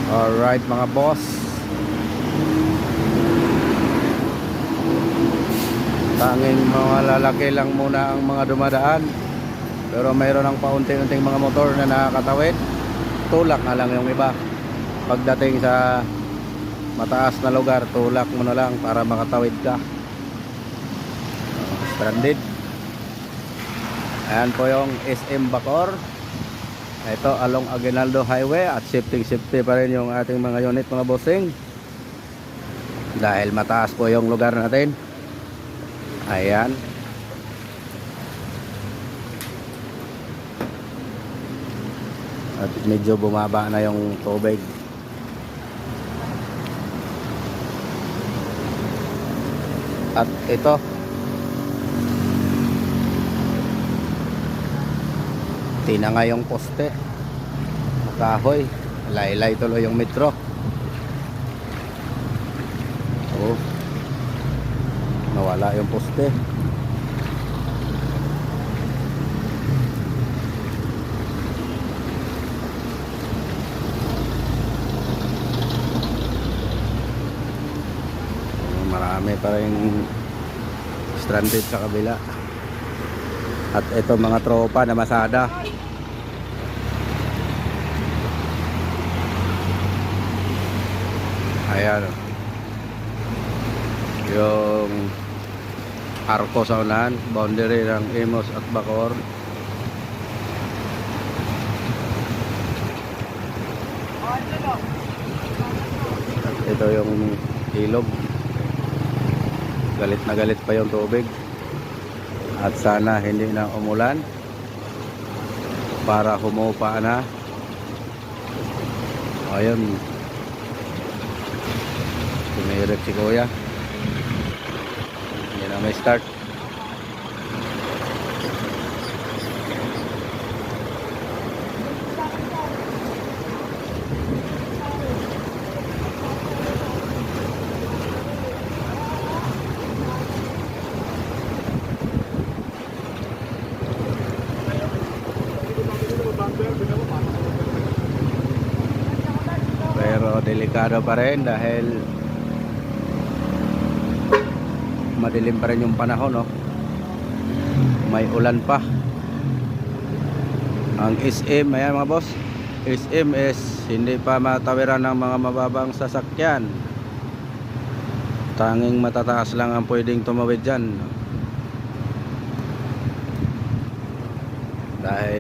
Alright mga boss, tanging mga lalaki lang muna ang mga dumadaan, pero mayroon ng paunti-unting mga motor na nakakatawid. Tulak na lang yung iba. Pagdating sa mataas na lugar, tulak mo na lang para makatawid ka. Stranded. Ayan po yung SM Bacoor. Ito along Aguinaldo Highway, at safety pa rin yung ating mga unit mga bossing, dahil mataas po yung lugar natin. Ayan. At medyo bumaba na yung tubig. At ito, tinanga yung poste, kahoy, laylay tuloy yung metro. Oh, nawala yung poste. Marami pa rin stranded sa kabila. At ito mga tropa na masada. Ayan, yung arko sa unahan, boundary ng Imus at Bacoor. At ito yung ilog. Galit na galit pa yung tubig. At sana hindi na umulan para humupa na. Ayun, tumirik si kuya. Hindi na may start. Pero delikado pa rin dahil madilim pa rin yung panahon, no? May ulan pa. Ang SM, ayan mga boss, SM is hindi pa matawiran ng mga mababang sasakyan. Tanging matataas lang ang pwedeng tumawid dyan, dahil